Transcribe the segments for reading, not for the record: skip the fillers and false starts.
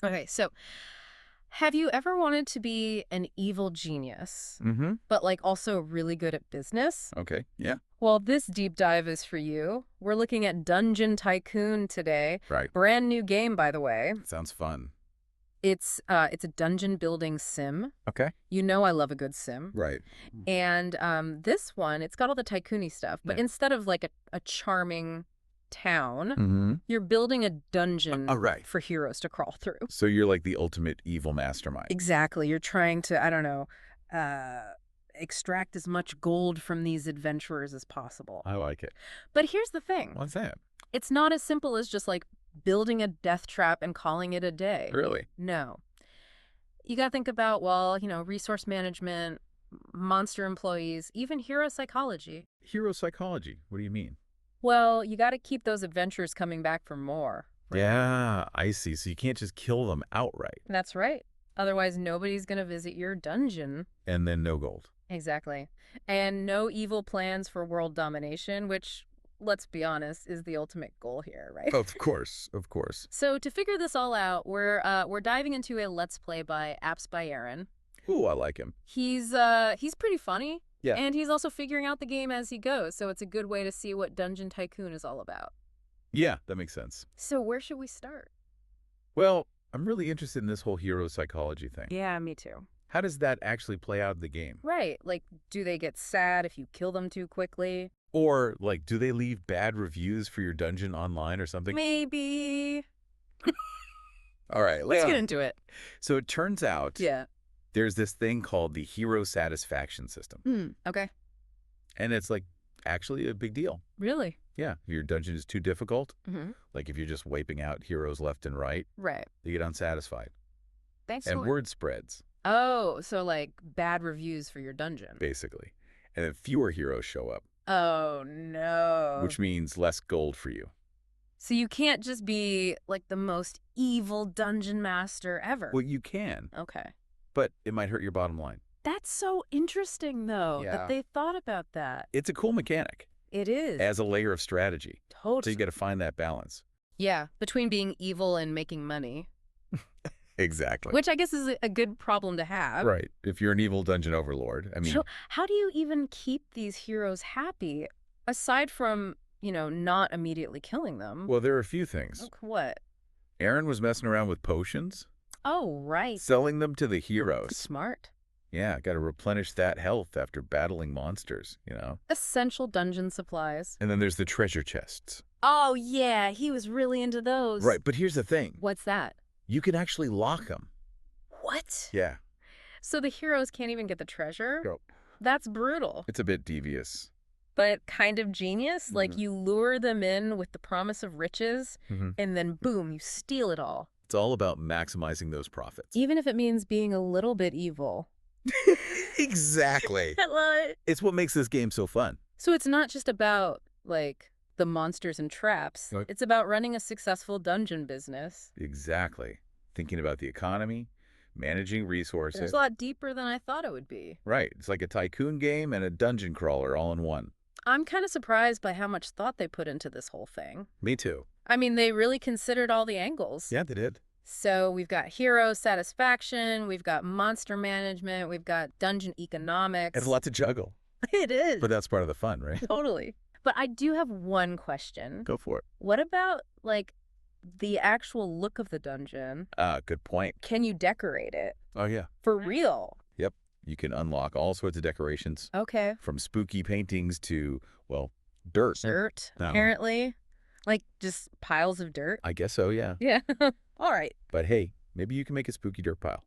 Okay, so have you ever wanted to be an evil genius, Mm-hmm. but like also really good at business? Okay. Yeah. Well, this deep dive is for you. We're looking at Dungeon Tycoon today. Right. Brand new game, by the way. Sounds fun. It's a dungeon building sim. Okay. You know I love a good sim. Right. And this one, it's got all the tycoony stuff, but Yeah. instead of like a charming town, Mm-hmm. you're building a dungeon Right. for heroes to crawl through. So you're like the ultimate evil mastermind. Exactly. You're trying to, I don't know, extract as much gold from these adventurers as possible. I like it. But here's the thing. What's that? It's not as simple as just like building a death trap and calling it a day. Really? No. You got to think about, well, resource management, monster employees, even hero psychology. Hero psychology. What do you mean? Well, you got to keep those adventurers coming back for more. Right? Yeah, I see. So you can't just kill them outright. That's right. Otherwise, nobody's going to visit your dungeon. And then no gold. Exactly. And no evil plans for world domination, which, let's be honest, is the ultimate goal here, right? Of course. Of course. So to figure this all out, we're diving into a Let's Play by AppsByAaron. Ooh, I like him. He's pretty funny. Yeah. And he's also figuring out the game as he goes, so it's a good way to see what Dungeon Tycoon is all about. Yeah, that makes sense. So where should we start? Well, I'm really interested in this whole hero psychology thing. Yeah, me too. How does that actually play out in the game? Right. Like, do they get sad if you kill them too quickly? Or, like, do they leave bad reviews for your dungeon online or something? Maybe. All right, Let's get into it. So it turns out there's this thing called the hero satisfaction system. Okay. And it's, like, actually a big deal. Really? Yeah. If your dungeon is too difficult, Mm-hmm. like if you're just wiping out heroes left and right, Right. they get unsatisfied. Thanks And for word spreads, Oh, so like bad reviews for your dungeon. basically. And then fewer heroes show up, Oh, no. which means less gold for you. So you can't just be like the most evil dungeon master ever. Well, you can, Okay. but it might hurt your bottom line. That's so interesting, though, Yeah. that they thought about that. It's a cool mechanic. It is. As a layer of strategy. So Totally. you got to find that balance. Yeah, between being evil and making money, Exactly. which I guess is a good problem to have. Right. If you're an evil dungeon overlord, I mean, So how do you even keep these heroes happy, aside from, not immediately killing them? well, there are a few things. Like what? Aaron was messing around with potions, Oh, right. selling them to the heroes. Smart. Yeah, got to replenish that health after battling monsters, Essential dungeon supplies. And then there's the treasure chests. Oh, yeah, he was really into those. Right, but here's the thing. What's that? You can actually lock them. What? Yeah. So the heroes can't even get the treasure? Go. That's brutal. It's a bit devious. But kind of genius. Like Mhm. you lure them in with the promise of riches, Mhm. and then boom, you steal it all. It's all about maximizing those profits. Even if it means being a little bit evil. Exactly. I love it. It's what makes this game so fun. So it's not just about, like, the monsters and traps. Right. It's about running a successful dungeon business. Exactly. Thinking about the economy, managing resources. It's a lot deeper than I thought it would be. Right. It's like a tycoon game and a dungeon crawler all in one. I'm kind of surprised by how much thought they put into this whole thing. Me too. I mean, they really considered all the angles. Yeah, they did. So we've got hero satisfaction, we've got monster management, we've got dungeon economics. It's a lot to juggle. It is. But that's part of the fun, right? Totally. But I do have one question. Go for it. What about, like, the actual look of the dungeon? Good point. Can you decorate it? Oh, yeah. For real? Yep. You can unlock all sorts of decorations, Okay. from spooky paintings to, well, dirt. Dirt, No. apparently. Like, just piles of dirt? I guess so, yeah. Yeah. All right. But hey, maybe you can make a spooky dirt pile.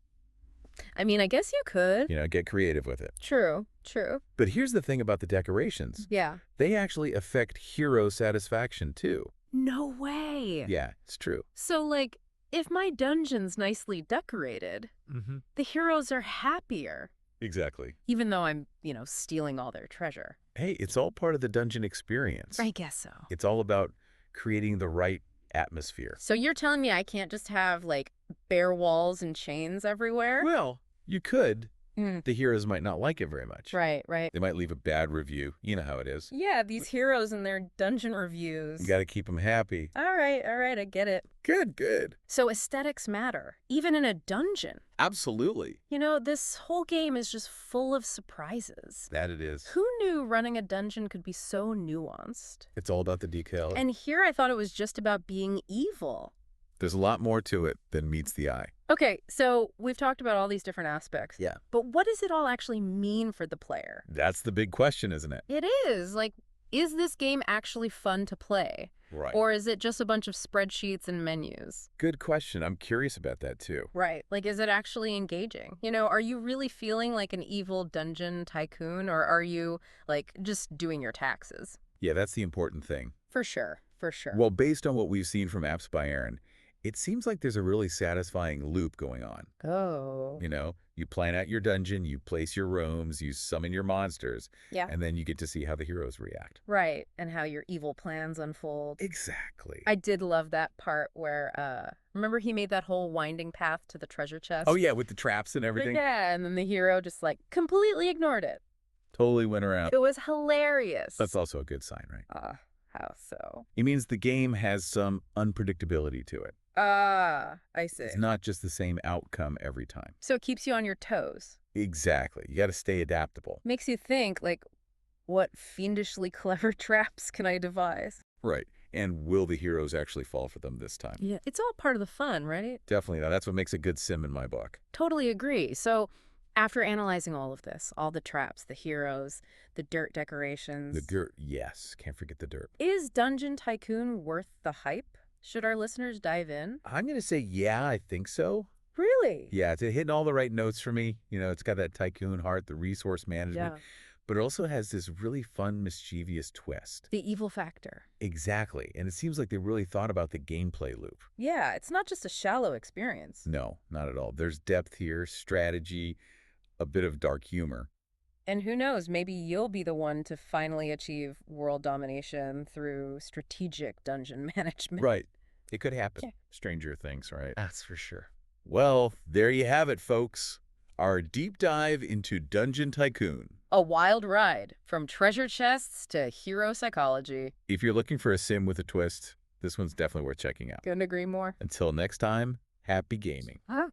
I mean, I guess you could. Get creative with it. True. True. But here's the thing about the decorations. Yeah. They actually affect hero satisfaction, too. No way. Yeah, it's true. So, like, if my dungeon's nicely decorated, Mm-hmm. the heroes are happier, Exactly. even though I'm, stealing all their treasure. Hey, it's all part of the dungeon experience. I guess so. It's all about creating the right atmosphere. So you're telling me I can't just have, like, bare walls and chains everywhere? Well, you could, the heroes might not like it very much. Right, right. They might leave a bad review. You know how it is. Yeah, these heroes and their dungeon reviews. You got to keep them happy. All right, I get it. Good, good. So aesthetics matter, even in a dungeon. Absolutely. You know, this whole game is just full of surprises. That it is. Who knew running a dungeon could be so nuanced? It's all about the detail. And here I thought it was just about being evil. There's a lot more to it than meets the eye. Okay, so we've talked about all these different aspects. Yeah. But what does it all actually mean for the player? That's the big question, isn't it? It is. Like, is this game actually fun to play? Right. Or is it just a bunch of spreadsheets and menus? Good question. I'm curious about that, too. Right. Like, is it actually engaging? You know, are you really feeling like an evil dungeon tycoon, or are you, like, just doing your taxes? Yeah, that's the important thing. For sure. For sure. Well, based on what we've seen from AppsByAaron, it seems like there's a really satisfying loop going on. Oh. You know, you plan out your dungeon, you place your rooms, you summon your monsters, Yeah. and then you get to see how the heroes react. Right. And how your evil plans unfold. Exactly. I did love that part where, remember he made that whole winding path to the treasure chest? Oh, yeah, with the traps and everything. Yeah, and then the hero just, like, completely ignored it. Totally went around. It was hilarious. That's also a good sign, right? How so? It means the game has some unpredictability to it. I see. It's not just the same outcome every time. So it keeps you on your toes. Exactly. You got to stay adaptable. Makes you think, like, what fiendishly clever traps can I devise? Right. And will the heroes actually fall for them this time? Yeah, it's all part of the fun, right? Definitely. That's what makes a good sim in my book. Totally agree. So after analyzing all of this, all the traps, the heroes, the dirt decorations... The dirt, yes. Can't forget the dirt. Is Dungeon Tycoon worth the hype? Should our listeners dive in? I'm going to say, yeah, I think so. Really? Yeah, it's hitting all the right notes for me. You know, it's got that tycoon heart, the resource management, but it also has this really fun, mischievous twist. The evil factor. Exactly. And it seems like they really thought about the gameplay loop. Yeah, it's not just a shallow experience. No, not at all. There's depth here, strategy, a bit of dark humor. And who knows, maybe you'll be the one to finally achieve world domination through strategic dungeon management. Right. It could happen. Yeah. Stranger things, right? That's for sure. Well, there you have it, folks. Our deep dive into Dungeon Tycoon. A wild ride, from treasure chests to hero psychology. If you're looking for a sim with a twist, this one's definitely worth checking out. Couldn't agree more. Until next time, happy gaming. Huh?